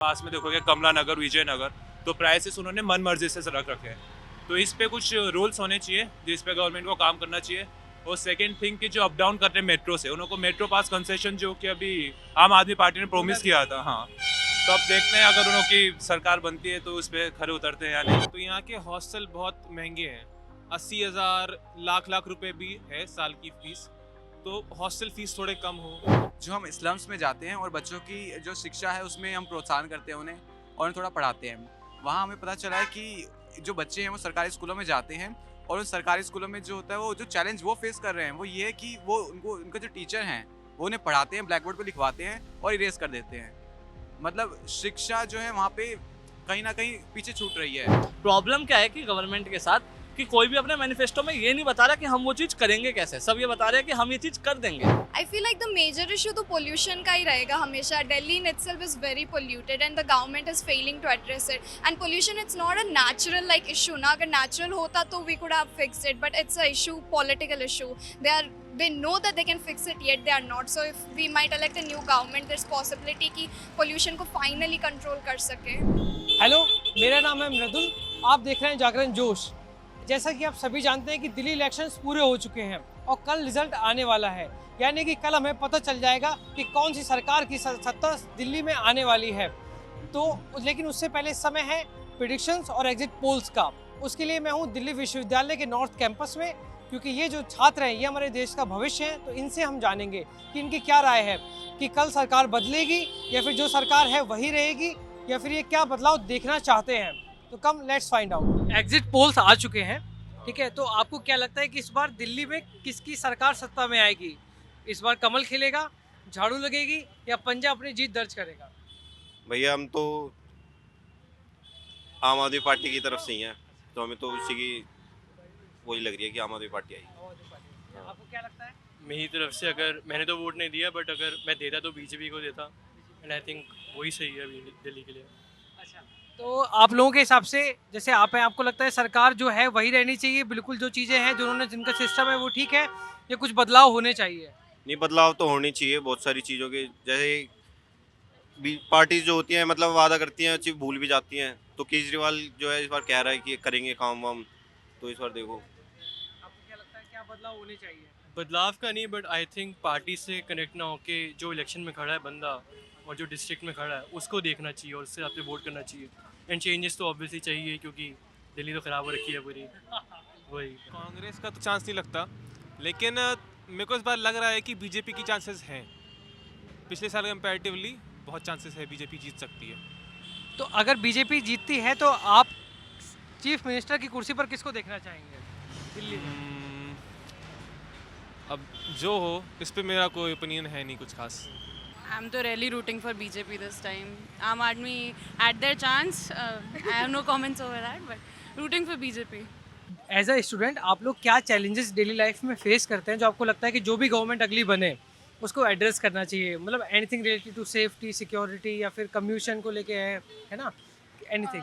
पास में देखोगे कमला नगर, विजयनगर, तो प्राइसेस उन्होंने मन मर्जी से रख रखे हैं। तो इस पे कुछ रूल्स होने चाहिए जिस पे गवर्नमेंट को काम करना चाहिए। और सेकंड थिंग कि जो अप डाउन करते हैं मेट्रो से, उनको मेट्रो पास कंसेशन जो कि अभी आम आदमी पार्टी ने प्रोमिस किया था, हाँ, तो अब देखते हैं अगर उनकी सरकार बनती है तो उस पर खरे उतरते हैं या नहीं। तो यहाँ के हॉस्टल बहुत महंगे हैं, 80,000 लाख लाख रुपए भी है साल की फीस। तो हॉस्टल फीस थोड़े कम हो। जो हम स्लम्स में जाते हैं और बच्चों की जो शिक्षा है उसमें हम प्रोत्साहन करते हैं उन्हें और उन्हें थोड़ा पढ़ाते हैं। वहाँ हमें पता चला है कि जो बच्चे हैं वो सरकारी स्कूलों में जाते हैं और उन सरकारी स्कूलों में जो होता है वो जो चैलेंज वो फेस कर रहे हैं वो ये है कि वो उनके जो टीचर हैं वो उन्हें पढ़ाते हैं, ब्लैक बोर्ड पर लिखवाते हैं और इरेज कर देते हैं। मतलब शिक्षा जो है वहाँ पे कहीं ना कहीं पीछे छूट रही है। प्रॉब्लम क्या है कि गवर्नमेंट के साथ कि कोई भी अपने मैनिफेस्टो में ये नहीं बता रहा कि हम वो चीज़ करेंगे कैसे, सब ये बता रहे हैं कि हम ये चीज़ कर देंगे। I feel like the major issue तो pollution का ही रहेगा हमेशा. Delhi in itself is very polluted and the government is failing to address it. And pollution it's not a natural like issue ना, अगर natural होता तो we could have fixed it, but it's a issue, political issue. They know that they can fix it yet they are not. So if we might elect a new government, there's possibility कि pollution को finally control कर सके. Hello, मेरा नाम है मृदुल, आप देख रहे हैं जागरण जोश। जैसा कि आप सभी जानते हैं कि दिल्ली इलेक्शंस पूरे हो चुके हैं और कल रिजल्ट आने वाला है, यानी कि कल हमें पता चल जाएगा कि कौन सी सरकार की सत्ता दिल्ली में आने वाली है। तो लेकिन उससे पहले समय है प्रेडिक्शंस और एग्जिट पोल्स का। उसके लिए मैं हूँ दिल्ली विश्वविद्यालय के नॉर्थ कैंपस में, क्योंकि ये जो छात्र हैं ये हमारे देश का भविष्य है। तो इनसे हम जानेंगे कि इनकी क्या राय है कि कल सरकार बदलेगी या फिर जो सरकार है वही रहेगी, या फिर ये क्या बदलाव देखना चाहते हैं। तो come let's find out. Exit polls आ चुके हैं, ठीक है, तो आपको क्या लगता है कि इस बार दिल्ली में किसकी सरकार सत्ता में आएगी? इस बार कमल खिलेगा, झाड़ू लगेगी या पंजाब अपनी जीत दर्ज करेगा? भैया हम तो आम आदमी पार्टी की तरफ से ही हैं, तो हमें तो उसी की वही लग रही है कि आम आदमी पार्टी आएगी। आपको क्या लगता है? मेरी तरफ से अगर मैंने तो वोट नहीं दिया, बट अगर मैं देता तो बीजेपी को देता, एंड आई थिंक वही सही है अभी दिल्ली के लिए। अच्छा, तो आप लोगों के हिसाब से, जैसे आप हैं, आपको लगता है सरकार जो है वही रहनी चाहिए, बिल्कुल जो चीज़ें हैं जो उन्होंने जिनका सिस्टम है वो ठीक है, या कुछ बदलाव होने चाहिए? नहीं, बदलाव तो होनी चाहिए बहुत सारी चीज़ों के। जैसे पार्टीज जो होती हैं मतलब वादा करती हैं चीज भूल भी जाती हैं। तो केजरीवाल जो है इस बार कह रहा है कि करेंगे काम वाम, तो इस बार देखो। आपको क्या लगता है क्या बदलाव होने चाहिए? बदलाव का नहीं, बट आई थिंक पार्टी से कनेक्ट ना होके जो इलेक्शन में खड़ा है बंदा और जो डिस्ट्रिक्ट में खड़ा है उसको देखना चाहिए और उससे आपसे वोट करना चाहिए। एंड चेंजेस तो ऑब्वियसली चाहिए क्योंकि दिल्ली तो ख़राब हो रखी है पूरी। वही कांग्रेस का तो चांस नहीं लगता, लेकिन मेरे को इस बार लग रहा है कि बीजेपी की चांसेस हैं। पिछले साल कंपैरेटिवली बहुत चांसेस है बीजेपी जीत सकती है। तो अगर बीजेपी जीतती है तो आप चीफ मिनिस्टर की कुर्सी पर किसको देखना चाहेंगे दिल्ली में? अब जो हो इस पे मेरा कोई ओपिनियन है नहीं कुछ खास। I'm तो really rooting for BJP this time. Aam Aadmi had their chance. I have no comments over that, but rooting for BJP. As a student आप लोग क्या चैलेंजेस डेली लाइफ में फेस करते हैं जो आपको लगता है कि जो भी गवर्नमेंट अगली बने उसको एड्रेस करना चाहिए? मतलब anything related to safety, security, या फिर कम्यूशन को लेके है ना, एनीथिंग?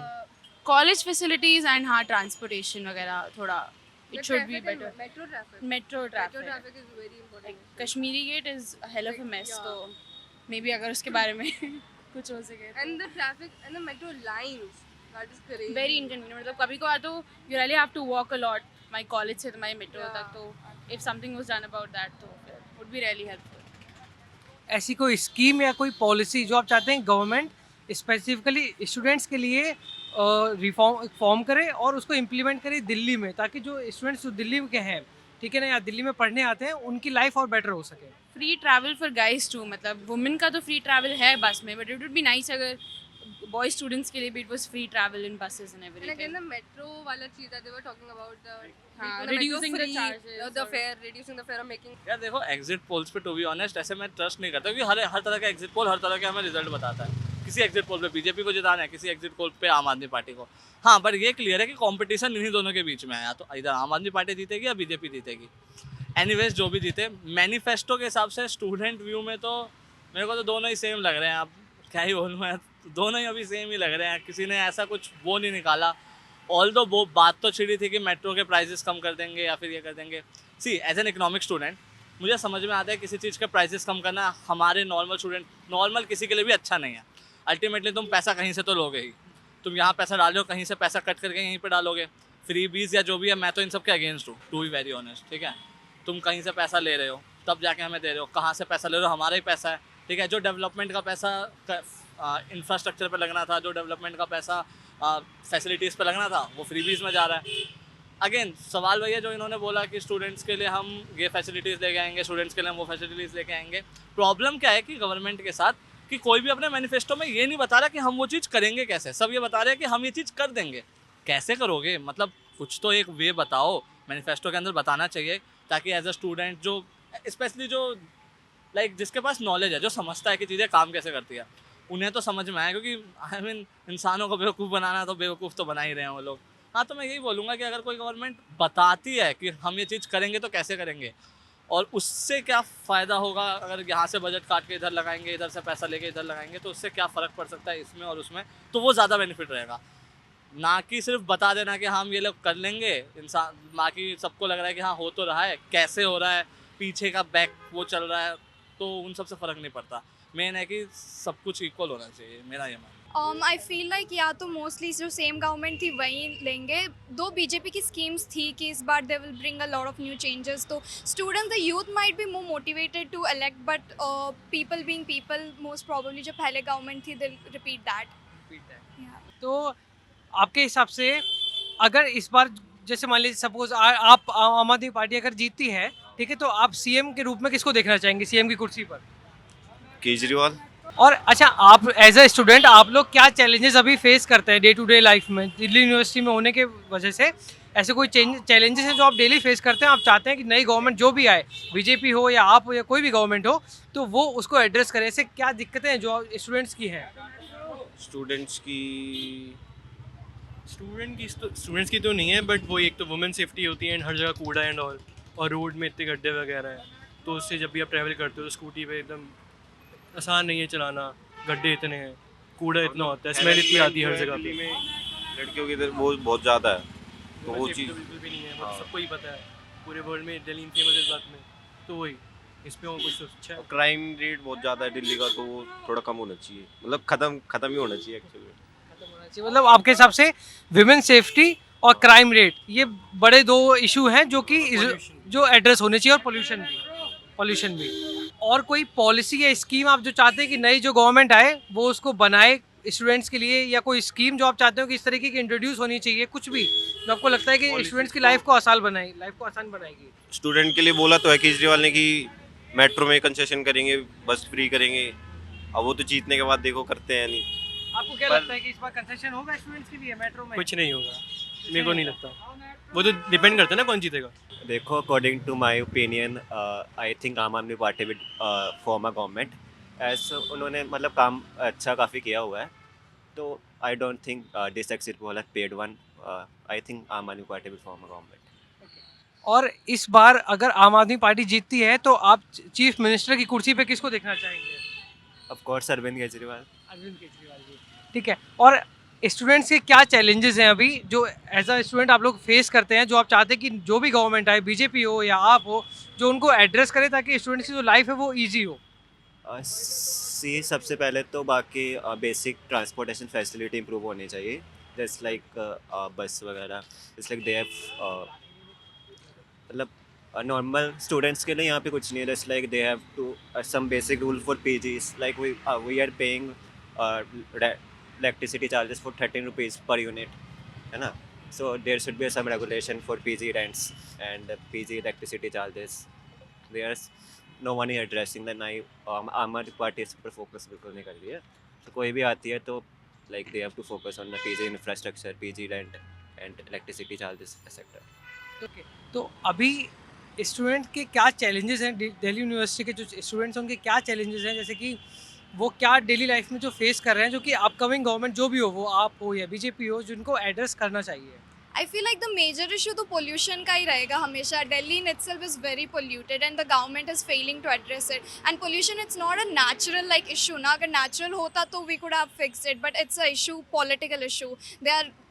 College facilities and हाँ transportation वगैरह थोड़ा it should be better. Metro traffic is very important. Kashmiri Gate is a hell of a mess. तो maybe अगर उसके बारे में कुछ हो सके। And the traffic and the metro lines, that is crazy. Very inconvenient. मतलब कभी कभार तो you really have to walk a lot. My college से my metro तक, तो if something was done about that तो would be really helpful. ऐसी कोई स्कीम या कोई पॉलिसी जो आप चाहते हैं गवर्नमेंट स्पेसिफिकली स्टूडेंट्स के लिए फॉर्म करे और उसको इम्प्लीमेंट करे दिल्ली में, ताकि जो स्टूडेंट्स जो दिल्ली के हैं, ठीक है ना, या दिल्ली में पढ़ने आते हैं, उनकी लाइफ और बेटर हो सके? Free travel for guys too, मतलब वुमेन का तो फ्री ट्रैवल है बस में, but it would be nice अगर बॉय स्टूडेंट्स के लिए भी it was free travel in buses and And again, everything. the metro wala cheez that they were talking about, the हाँ, the metro reducing the free, charges the or- fare, reducing the fare of making. यार देखो, exit polls पे to be honest ऐसे मैं trust नहीं करता, क्योंकि हर तरह का एग्जिट पोल हर तरह का हमें रिजल्ट बताता है। किसी एग्जिट पोल पे बीजेपी को जिताना है, किसी एग्जिट पोल पे आम आदमी पार्टी को। हाँ, पर ये क्लियर है कि कंपटीशन इन्हीं दोनों के बीच में है, या तो इधर आम आदमी पार्टी जीतेगी या बीजेपी जीतेगी। एनीवेज जो भी जीते, मैनिफेस्टो के हिसाब से स्टूडेंट व्यू में तो मेरे को तो दोनों ही सेम लग रहे हैं। अब क्या ही बोलूँ मैं, दोनों ही अभी सेम ही लग रहे हैं। किसी ने ऐसा कुछ वो नहीं निकाला। ऑल्दो वो बात तो छिड़ी थी कि मेट्रो के प्राइसेस कम कर देंगे या फिर ये कर देंगे। सी एज एन इकोनॉमिक स्टूडेंट मुझे समझ में आता है किसी चीज़ के प्राइसेस कम करना हमारे नॉर्मल स्टूडेंट, नॉर्मल किसी के लिए भी अच्छा नहीं है। अल्टीमेटली तुम पैसा कहीं से तो लोगे ही, तुम यहाँ पैसा डाल रहे हो, कहीं से पैसा कट करके यहीं पे डालोगे। फ्री बीज या जो भी है, मैं तो इन सब के अगेंस्ट हूँ, टू बी वेरी ऑनेस्ट, ठीक है। तुम कहीं से पैसा ले रहे हो तब जाके हमें दे रहे हो, कहाँ से पैसा ले रहे हो, हमारा ही पैसा है, ठीक है। जो डेवलपमेंट का पैसा इंफ्रास्ट्रक्चर पे लगना था, जो डेवलपमेंट का पैसा फैसिलिटीज़ पे लगना था, वो फ्री बीज में जा रहा है। अगेन सवाल वही है जो इन्होंने बोला कि स्टूडेंट्स के लिए हम ये फैसिलिटीज़ लेके आएंगे, स्टूडेंट्स के लिए हम वो फैसिलिटीज़ लेके आएंगे। प्रॉब्लम क्या है कि गवर्नमेंट के साथ कि कोई भी अपने मैनिफेस्टो में ये नहीं बता रहा कि हम वो चीज़ करेंगे कैसे, सब ये बता रहे हैं कि हम ये चीज़ कर देंगे। कैसे करोगे, मतलब कुछ तो एक वे बताओ, मैनिफेस्टो के अंदर बताना चाहिए, ताकि एज अ स्टूडेंट जो स्पेशली जो लाइक जिसके पास नॉलेज है, जो समझता है कि चीज़ें काम कैसे करती है, उन्हें तो समझ में आए। क्योंकि आई मीन इंसानों को बेवकूफ़ बनाना तो बेवकूफ़ तो बना ही रहे हैं वो लोग। हाँ, तो मैं यही बोलूँगा कि अगर कोई गवर्नमेंट बताती है कि हम ये चीज़ करेंगे तो कैसे करेंगे, और उससे क्या फ़ायदा होगा, अगर यहाँ से बजट काट के इधर लगाएंगे, इधर से पैसा लेके इधर लगाएंगे, तो उससे क्या फ़र्क पड़ सकता है इसमें और उसमें, तो वो ज़्यादा बेनिफिट रहेगा। ना कि सिर्फ बता देना कि हम ये लोग कर लेंगे, इंसान बाकी सबको लग रहा है कि हाँ हो तो रहा है, कैसे हो रहा है, पीछे का बैक वो चल रहा है, तो उन सब से फ़र्क नहीं पड़ता। मेन है कि सब कुछ इक्वल होना चाहिए, मेरा ये मानना। आई फील लाइक या तो मोस्टली जो सेम गवर्नमेंट थी वही लेंगे। दो बीजेपी की स्कीम्स थी कि इस बार they will bring a lot of new changes, तो students the youth might be more motivated to elect, but people being people most probably जो पहले गवर्नमेंट थी दे रिपीट दैट। तो आपके हिसाब से अगर इस बार जैसे मान लीजिए सपोज आप आम आदमी पार्टी अगर जीतती है, ठीक है, तो आप सीएम के रूप में किसको देखना चाहेंगे सीएम की कुर्सी पर? केजरीवाल। और अच्छा, आप एज अ स्टूडेंट आप लोग क्या चैलेंजेस अभी फेस करते हैं डे टू डे लाइफ में? दिल्ली यूनिवर्सिटी में होने के वजह से ऐसे कोई चैलेंजेस हैं जो आप डेली फेस करते हैं, आप चाहते हैं कि नई गवर्नमेंट जो भी आए, बीजेपी हो या आप हो या कोई भी गवर्नमेंट हो, तो वो उसको एड्रेस करे? ऐसे क्या दिक्कतें हैं जो स्टूडेंट्स की हैं? स्टूडेंट्स की तो नहीं है, बट वो एक तो वुमेन सेफ्टी होती है एंड हर जगह कूड़ा एंड ऑल, और रोड में इतने गड्ढे वगैरह हैं, तो उससे जब भी आप ट्रैवल करते हो तो स्कूटी पे एकदम आसान नहीं है चलाना, गड्ढे इतने हैं, कूड़ा इतना होता है, स्मेल इतनी आती है हर जगह पे। लड़कियों की इधर वो बहुत ज़्यादा है, तो वो Women safety चीज़ तो बिल्कुल भी नहीं है, हाँ। सबको ही पता है, पूरे वर्ल्ड में दिल्ली फेमस है इस बात में, तो वही इस पे और कुछ तो अच्छा है। क्राइम रेट बहुत ज़्यादा है दिल्ली का, तो वो थोड़ा कम होना चाहिए, मतलब ख़त्म ही होना चाहिए एक्चुअली। मतलब आपके हिसाब से विमेन सेफ्टी और क्राइम रेट ये बड़े दो इशू हैं जो कि जो एड्रेस होने चाहिए, और पोल्यूशन भी। और कोई पॉलिसी या स्कीम आप जो चाहते हैं कि नई जो गवर्नमेंट आए वो उसको बनाए स्टूडेंट्स के लिए, या कोई स्कीम जो आप चाहते हो कि इस तरीके की इंट्रोड्यूस होनी चाहिए, कुछ भी जो आपको लगता है कि स्टूडेंट्स की लाइफ को आसान बनाएगी? स्टूडेंट के लिए बोला तो है केजरीवाल ने कि मेट्रो में कंसेशन करेंगे, बस फ्री करेंगे। अब वो तो जीतने के बाद देखो करते हैं नहीं। आपको क्या लगता है कि इस बार कंसेशन होगा स्टूडेंट्स के लिए मेट्रो में? कुछ नहीं होगा, मेरे को नहीं लगता, वो तो डिपेंड करता है ना कौन जीतेगा। देखो, according to my opinion I think Aam Aadmi Party with form a government, as उन्होंने मतलब काम अच्छा काफ़ी किया हुआ है, तो I don't think this exit poll paid one. I think Aam Aadmi Party with form a government. और इस बार अगर आम आदमी पार्टी जीतती है तो आप चीफ मिनिस्टर की कुर्सी पे किसको देखना चाहेंगे? Of course Arvind Kejriwal. अरविंद केजरीवाल जी, ठीक है। और स्टूडेंट्स के क्या चैलेंजेस हैं अभी जो एज अ स्टूडेंट आप लोग फेस करते हैं, जो आप चाहते हैं कि जो भी गवर्नमेंट आए, बीजेपी हो या आप हो, जो उनको एड्रेस करे ताकि स्टूडेंट्स की जो लाइफ है वो ईजी हो? सी सबसे पहले तो बाकी बेसिक ट्रांसपोर्टेशन फैसिलिटी इंप्रूव होनी चाहिए, जैसे लाइक बस वगैरह, जैसे लाइक दे हैव मतलब नॉर्मल स्टूडेंट्स के लिए यहाँ पे कुछ नहीं है, जैसे like they have to some basic rule for PGs, like we are paying electricity charges for 13 rupees per unit, है ना। So there should be some regulation for PG rents and PG electricity charges. There no one is addressing the नाई Aam Aadmi party इस पर focus बिल्कुल नहीं कर रही है। तो कोई भी आती है तो like they have to focus on the PG infrastructure, PG rent and electricity charges etcetera. Okay, तो अभी स्टूडेंट के क्या चैलेंजेस हैं? दिल्ली यूनिवर्सिटी के जो स्टूडेंट्स हैं उनके क्या चैलेंजेस हैं, जैसे कि वो क्या डेली लाइफ में जो फेस कर रहे हैं, जो कि अपकमिंग गवर्नमेंट जो भी हो, वो आप हो या बीजेपी हो, जिनको एड्रेस करना चाहिए? I feel like the major issue तो पोल्यूशन का ही रहेगा हमेशा। Delhi in itself is very polluted and the government is failing to address it. And pollution it's not a natural like issue ना, अगर नेचुरल होता तो we could have fixed it, but it's a issue, political issue.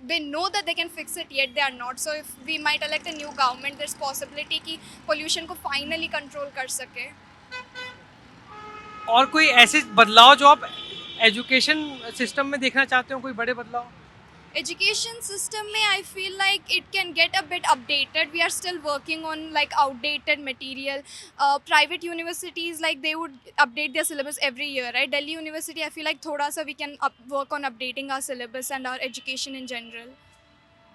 they know that they can fix it, yet they are not. So if we might elect a new government, there's possibility कि pollution को finally control कर सके। और कोई ऐसे बदलाव जो आप एजुकेशन सिस्टम में देखना चाहते हो कोई बड़े बदलाव? Education system may I feel like it can get a bit updated. We are still working on like outdated material. Private universities like they would update their syllabus every year, right? Delhi University I feel like thoda sa we can work on updating our syllabus and our education in general.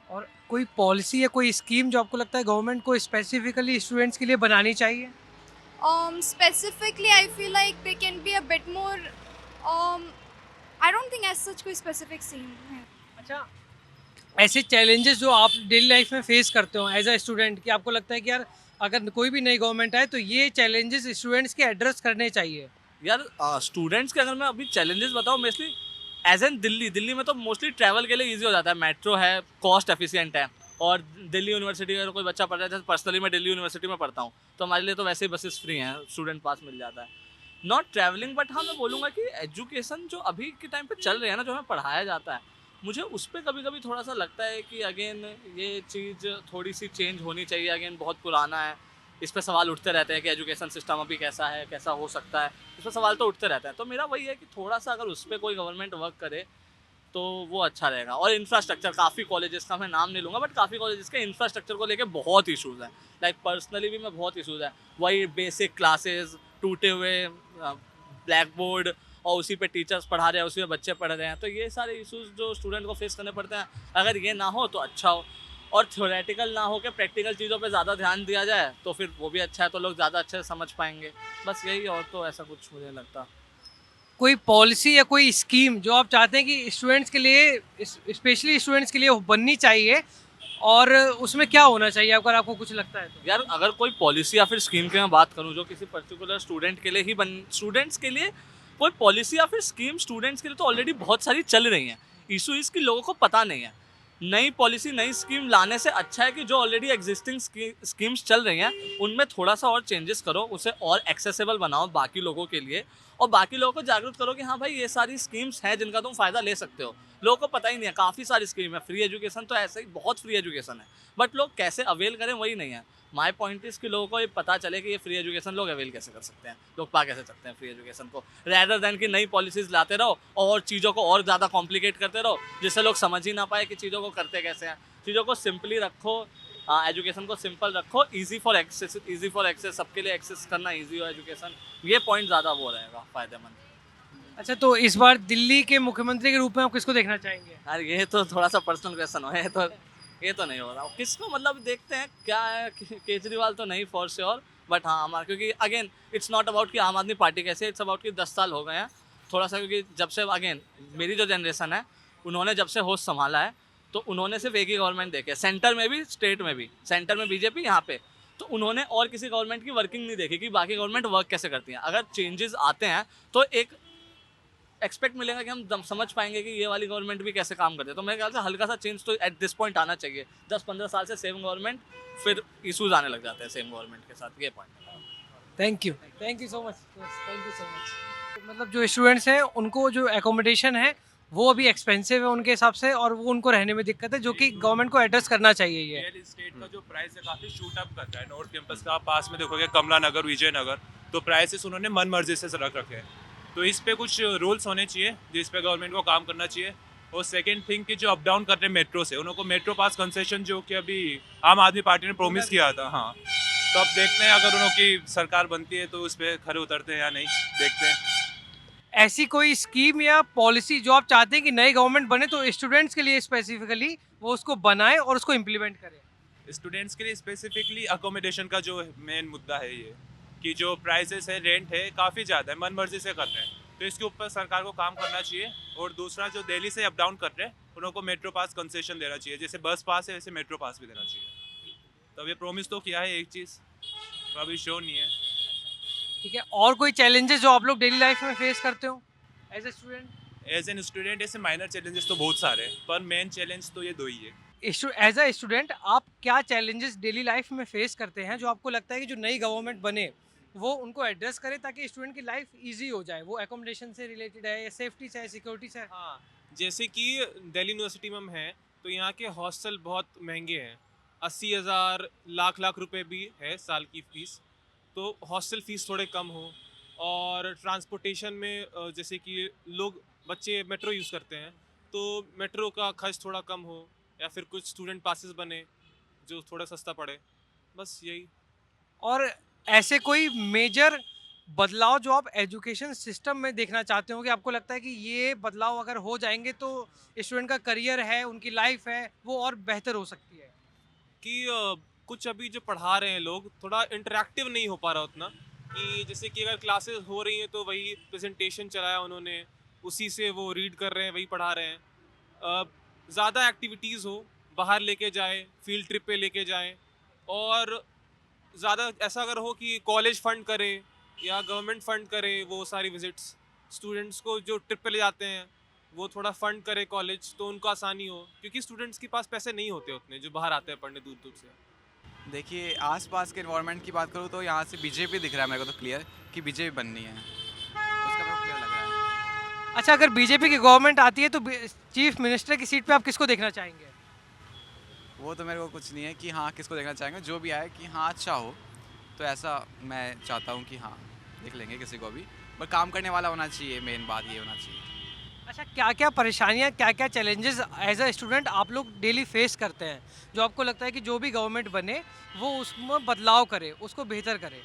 और कोई policy या कोई scheme जो आपको लगता है government को specifically students के लिए बनानी चाहिए? Specifically I feel like they can be a bit more I don't think as such कोई specific scene है. अच्छा, ऐसे चैलेंजेस जो आप डेली लाइफ में फेस करते हो एज अ स्टूडेंट कि आपको लगता है कि यार अगर कोई भी नई गवर्नमेंट आए तो ये चैलेंजेस स्टूडेंट्स के एड्रेस करने चाहिए? यार स्टूडेंट्स के अगर मैं अभी चैलेंजेस बताऊँ, मोस्टली एज एन दिल्ली में तो मोस्टली ट्रैवल के लिए ईजी हो जाता है, मेट्रो है, कॉस्ट एफिशिएंट है। और दिल्ली यूनिवर्सिटी अगर कोई बच्चा पढ़ रहा है, जैसे पर्सनली मैं दिल्ली यूनिवर्सिटी में पढ़ता हूँ, तो हमारे लिए तो वैसे ही बसेस फ्री हैं, स्टूडेंट पास मिल जाता है। नॉट ट्रैवलिंग, बट हाँ मैं बोलूँगा कि एजुकेशन जो अभी के टाइम पे चल रही है ना, जो हमें पढ़ाया जाता है, मुझे उस पर कभी कभी थोड़ा सा लगता है कि अगेन ये चीज़ थोड़ी सी चेंज होनी चाहिए। अगेन बहुत पुराना है, इस पर सवाल उठते रहते हैं कि एजुकेशन सिस्टम अभी कैसा है, कैसा हो सकता है, इस पर सवाल तो उठते रहते हैं। तो मेरा वही है कि थोड़ा सा अगर उस पर कोई गवर्नमेंट वर्क करे तो वो अच्छा रहेगा। और इंफ्रास्ट्रक्चर, काफ़ी कॉलेजेस का मैं नाम नहीं लूँगा, बट काफ़ी कॉलेजेस के इंफ्रास्ट्रक्चर को लेके बहुत इशूज़ हैं। लाइक पर्सनली भी मैं बहुत इशूज़ है, वही बेसिक क्लासेस, टूटे हुए ब्लैक बोर्ड, और उसी पे टीचर्स पढ़ा रहे हैं, उसी में बच्चे पढ़ रहे हैं। तो ये सारे इश्यूज जो स्टूडेंट को फेस करने पड़ते हैं, अगर ये ना हो तो अच्छा हो। और थ्योरेटिकल ना हो के प्रैक्टिकल चीज़ों पे ज़्यादा ध्यान दिया जाए तो फिर वो भी अच्छा है, तो लोग ज़्यादा अच्छे से समझ पाएंगे। बस यही, और तो ऐसा कुछ मुझे लगता। कोई पॉलिसी या कोई स्कीम जो आप चाहते हैं कि स्टूडेंट्स के लिए, स्पेशली स्टूडेंट्स के लिए बननी चाहिए, और उसमें क्या होना चाहिए अगर आपको कुछ लगता है तो? यार अगर कोई पॉलिसी या फिर स्कीम की मैं बात करूँ जो किसी पर्टिकुलर स्टूडेंट के लिए ही स्टूडेंट्स के लिए कोई पॉलिसी या फिर स्कीम स्टूडेंट्स के लिए तो ऑलरेडी बहुत सारी चल रही हैं। इशू इसकी लोगों को पता नहीं है। नई पॉलिसी, नई स्कीम लाने से अच्छा है कि जो ऑलरेडी एग्जिस्टिंग स्कीम्स चल रही हैं उनमें थोड़ा सा और चेंजेस करो, उसे और एक्सेसिबल बनाओ बाकी लोगों के लिए, और बाकी लोगों को जागरूक करो कि हाँ भाई ये सारी स्कीम्स हैं जिनका तुम फ़ायदा ले सकते हो। लोगों को पता ही नहीं है, काफ़ी सारी स्कीम है। फ्री एजुकेशन तो ऐसे ही बहुत फ्री एजुकेशन है, बट लोग कैसे अवेल करें वही नहीं है। माई पॉइंट इज़ कि लोगों को ये पता चले कि ये फ्री एजुकेशन लोग अवेल कैसे कर सकते हैं, लोग पा कैसे सकते हैं फ्री एजुकेशन को, रैदर दैन कि नई पॉलिसीज़ लाते रहो और चीज़ों को और ज़्यादा कॉम्प्लिकेट करते रहो, जिससे लोग समझ ही ना पाए कि चीज़ों को करते कैसे हैं। चीज़ों को सिंपली रखो, एजुकेशन को सिंपल रखो, ईजी फॉर एक्सेस, सबके लिए एक्सेस करना ईजी हो एजुकेशन, ये पॉइंट ज़्यादा वो रहेगा फ़ायदेमंद। अच्छा, तो इस बार दिल्ली के मुख्यमंत्री के रूप में आप किसको देखना चाहेंगे? यार ये तो थोड़ा सा पर्सनल क्वेश्चन हो, ये तो नहीं हो रहा। किसको मतलब देखते हैं क्या है, केजरीवाल तो नहीं फॉर श्योर, बट हाँ हमारा, क्योंकि अगेन इट्स नॉट अबाउट कि आम आदमी पार्टी कैसे, इट्स अबाउट कि 10 साल हो गए हैं थोड़ा सा, क्योंकि जब से अगेन मेरी जो जनरेशन है उन्होंने जब से होश संभाला है तो उन्होंने सिर्फ एक ही गवर्नमेंट देखी है, सेंटर में भी स्टेट में भी। सेंटर में बीजेपी, यहाँ पे तो उन्होंने और किसी गवर्नमेंट की वर्किंग नहीं देखी कि बाकी गवर्नमेंट वर्क कैसे करती हैं। अगर चेंजेस आते हैं तो एक एक्सपेक्ट मिलेगा कि हम समझ पाएंगे कि ये वाली गवर्नमेंट भी कैसे काम करती है। तो मेरे ख्याल से हल्का सा चेंज तो एट दिस पॉइंट आना चाहिए। 10-15 साल से सेम गवर्नमेंट, फिर इशूज़ आने लग जाते हैं सेम गवर्नमेंट के साथ, ये पॉइंट है। Thank you so much, thank you so much. मतलब जो स्टूडेंट्स हैं उनको जो एकोमोडेशन है वो अभी एक्सपेंसिव है उनके हिसाब से, और वो उनको रहने में दिक्कत है, जो कि गवर्नमेंट को एड्रेस करना चाहिए। ये रियल एस्टेट का जो प्राइस है काफ़ी शूट अप कर रहा है। नॉर्थ कैंपस का आप पास में देखोगे कमला नगर, विजयनगर, तो प्राइसेस उन्होंने मन मर्जी से रख रखे हैं। तो इस पे कुछ रूल्स होने चाहिए जिस पे गवर्नमेंट को काम करना चाहिए। और सेकंड थिंग कि जो अप डाउन कर रहे हैं मेट्रो से, उनको मेट्रो पास कंसेशन जो कि अभी आम आदमी पार्टी ने प्रोमिस किया था, हाँ, तो अब देखते हैं अगर उनकी सरकार बनती है तो उस पर खरे उतरते हैं या नहीं, देखते हैं। ऐसी कोई स्कीम या पॉलिसी जो आप चाहते हैं कि नई गवर्नमेंट बने तो स्टूडेंट्स के लिए स्पेसिफिकली वो उसको बनाए और उसको इम्प्लीमेंट करे? स्टूडेंट्स के लिए स्पेसिफिकली अकोमोडेशन का जो मेन मुद्दा है ये कि जो प्राइसेस है, रेंट है, काफ़ी ज़्यादा है, मन मर्जी से कर रहे हैं, तो इसके ऊपर सरकार को काम करना चाहिए। और दूसरा, जो दिल्ली से अप डाउन कर रहे हैं उनको मेट्रो पास कंसेशन देना चाहिए, जैसे बस पास है वैसे मेट्रो पास भी देना चाहिए। तो ये प्रॉमिस तो किया है एक चीज़, तो अभी शो नहीं है। ठीक है, और कोई चैलेंजेस जो आप लोग डेली लाइफ में फेस करते हो as a student? As an student ऐसे माइनर चैलेंजेस तो बहुत सारे हैं, पर मेन चैलेंज तो ये दो ही है। एज अ स्टूडेंट आप क्या चैलेंजेस डेली लाइफ में फेस करते हैं जो आपको लगता है कि जो नई गवर्नमेंट बने वो उनको एड्रेस करे ताकि स्टूडेंट की लाइफ इजी हो जाए? वो एकोमोडेशन से रिलेटेड है या सेफ्टी से है, सिक्योरिटी से है? हाँ, जैसे कि दिल्ली यूनिवर्सिटी में हम हैं तो यहाँ के हॉस्टल बहुत महंगे हैं, 80,000 लाख रुपए भी है साल की फ़ीस। तो हॉस्टल फ़ीस थोड़े कम हो, और ट्रांसपोर्टेशन में जैसे कि लोग बच्चे मेट्रो यूज़ करते हैं, तो मेट्रो का खर्च थोड़ा कम हो, या फिर कुछ स्टूडेंट पासेस बने जो थोड़ा सस्ता पड़े, बस यही। और ऐसे कोई मेजर बदलाव जो आप एजुकेशन सिस्टम में देखना चाहते हो कि आपको लगता है कि ये बदलाव अगर हो जाएंगे तो स्टूडेंट का करियर है, उनकी लाइफ है, वो और बेहतर हो सकती है? कि कुछ अभी जो पढ़ा रहे हैं लोग थोड़ा इंटरेक्टिव नहीं हो पा रहा उतना, कि जैसे कि अगर क्लासेस हो रही हैं तो वही प्रेजेंटेशन चलाया उन्होंने, उसी से वो रीड कर रहे हैं, वही पढ़ा रहे हैं। ज़्यादा एक्टिविटीज़ हो, बाहर लेके जाए, फील्ड ट्रिप पे लेके जाएं, और ज़्यादा ऐसा अगर हो कि कॉलेज फंड करे या गवर्नमेंट फंड करे वो सारी विजिट्स, स्टूडेंट्स को जो ट्रिप पे ले जाते हैं वो थोड़ा फंड करे कॉलेज, तो उनको आसानी हो, क्योंकि स्टूडेंट्स के पास पैसे नहीं होते उतने जो बाहर आते हैं पढ़ने दूर दूर से। देखिए आसपास के इन्वायरमेंट की बात करूँ तो यहाँ से बीजेपी दिख रहा है मेरे को तो क्लियर कि बीजेपी बननी है, उसका मेरे को क्लियर लग रहा है। अच्छा, अगर बीजेपी की गवर्नमेंट आती है तो चीफ मिनिस्टर की सीट पे आप किसको देखना चाहेंगे? वो तो मेरे को कुछ नहीं है कि हाँ किसको देखना चाहेंगे, जो भी आए कि हाँ अच्छा हो, तो ऐसा मैं चाहता हूँ कि हाँ देख लेंगे किसी को भी, पर काम करने वाला होना चाहिए, मेन बात ये होना चाहिए। अच्छा, क्या क्या परेशानियाँ, क्या क्या चैलेंजेस एज अ स्टूडेंट आप लोग डेली फेस करते हैं, जो आपको लगता है कि जो भी गवर्नमेंट बने वो उसमें बदलाव करे, उसको बेहतर करे?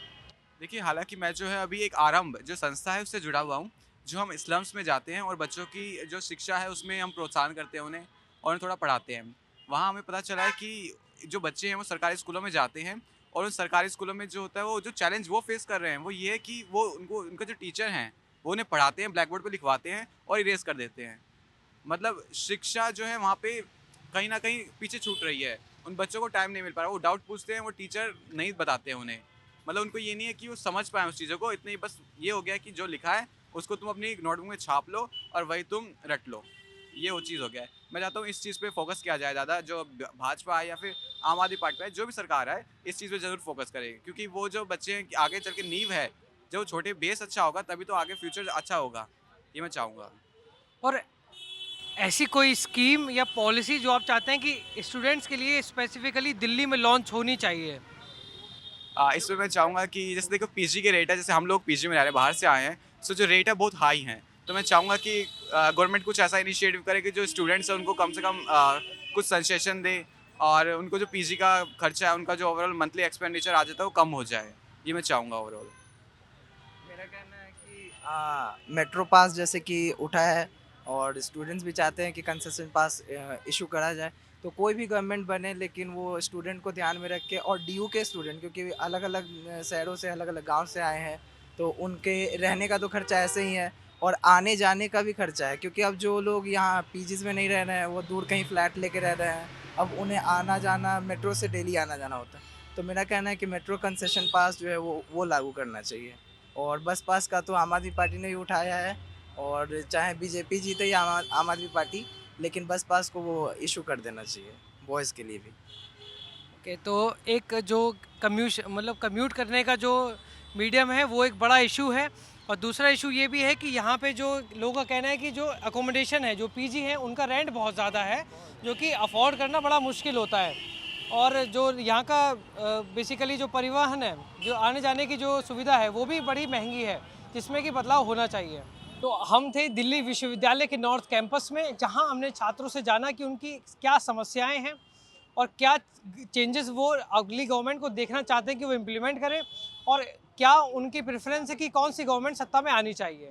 देखिए हालांकि मैं जो है अभी एक आरंभ जो संस्था है उससे जुड़ा हुआ हूँ, जो हम स्लम्स में जाते हैं और बच्चों की जो शिक्षा है उसमें हम प्रोत्साहन करते हैं उन्हें, और उन्हें थोड़ा पढ़ाते हैं। वहाँ हमें पता चला है कि जो बच्चे हैं वो सरकारी स्कूलों में जाते हैं, और उन सरकारी स्कूलों में जो होता है वो जो चैलेंज वो फेस कर रहे हैं वो ये है कि वो उनका जो टीचर हैं वो उन्हें पढ़ाते हैं, ब्लैक बोर्ड पर लिखवाते हैं और इरेज कर देते हैं। मतलब शिक्षा जो है वहाँ पे कहीं ना कहीं पीछे छूट रही है, उन बच्चों को टाइम नहीं मिल पा रहा, वो डाउट पूछते हैं, वो टीचर नहीं बताते हैं उन्हें, मतलब उनको ये नहीं है कि वो समझ पाएँ उस चीज़ों को, इतने ही बस ये हो गया कि जो लिखा है उसको तुम अपनी नोटबुक में छाप लो और वही तुम रट लो, ये वो चीज़ हो गया है। मैं चाहता हूँ इस चीज़ पे फोकस किया जाए ज़्यादा, जो भाजपा है या फिर आम आदमी पार्टी है, जो भी सरकार है इस चीज़ पे ज़रूर फोकस करे, क्योंकि वो जो बच्चे हैं आगे चल के नींव है, जो छोटे बेस अच्छा होगा तभी तो आगे फ्यूचर अच्छा होगा, ये मैं चाहूँगा। और ऐसी कोई स्कीम या पॉलिसी जो आप चाहते हैं कि स्टूडेंट्स के लिए स्पेसिफिकली दिल्ली में लॉन्च होनी चाहिए? इसमें मैं चाहूँगा कि जैसे देखो पीजी के रेट है, जैसे हम लोग पीजी में रह रहे हैं, बाहर से आए हैं, सो जो रेट है बहुत हाई हैं, तो मैं चाहूँगा कि गवर्नमेंट कुछ ऐसा इनिशिएटिव करे कि जो स्टूडेंट्स हैं उनको कम से कम कुछ कंसेशन दे, और उनको जो पीजी का खर्चा है, उनका जो ओवरऑल मंथली एक्सपेंडिचर आ जाता है वो कम हो जाए, ये मैं चाहूँगा ओवरऑल। मेरा कहना है कि मेट्रो पास जैसे कि उठा है और स्टूडेंट्स भी चाहते हैं कि कंसेशन पास इशू करा जाए, तो कोई भी गवर्नमेंट बने लेकिन वो स्टूडेंट को ध्यान में रख के, और डीयू के स्टूडेंट क्योंकि अलग अलग शहरों से अलग अलग गांव से आए हैं, तो उनके रहने का तो खर्चा ऐसे ही है और आने जाने का भी खर्चा है, क्योंकि अब जो लोग यहाँ पीजीज में नहीं रह रहे हैं वो दूर कहीं फ्लैट लेके रह रहे हैं, अब उन्हें आना जाना मेट्रो से डेली आना जाना होता है। तो मेरा कहना है कि मेट्रो कंसेशन पास जो है वो लागू करना चाहिए, और बस पास का तो आम आदमी पार्टी ने भी उठाया है, और चाहे बीजेपी जीते या आम आदमी पार्टी, लेकिन बस पास को वो इशू कर देना चाहिए बॉयज़ के लिए भी। ओके, तो एक जो कम्यूट करने का जो मीडियम है वो एक बड़ा इशू है, और दूसरा इशू ये भी है कि यहाँ पे जो लोगों का कहना है कि जो अकोमोडेशन है, जो पीजी है, उनका रेंट बहुत ज़्यादा है, जो कि अफोर्ड करना बड़ा मुश्किल होता है, और जो यहाँ का बेसिकली जो परिवहन है, जो आने जाने की जो सुविधा है वो भी बड़ी महंगी है, जिसमें कि बदलाव होना चाहिए। तो हम थे दिल्ली विश्वविद्यालय के नॉर्थ कैंपस में, जहाँ हमने छात्रों से जाना कि उनकी क्या समस्याएं हैं और क्या चेंजेस वो अगली गवर्नमेंट को देखना चाहते हैं कि वो इम्प्लीमेंट करें, और क्या उनकी प्रेफरेंस है कि कौन सी गवर्नमेंट सत्ता में आनी चाहिए।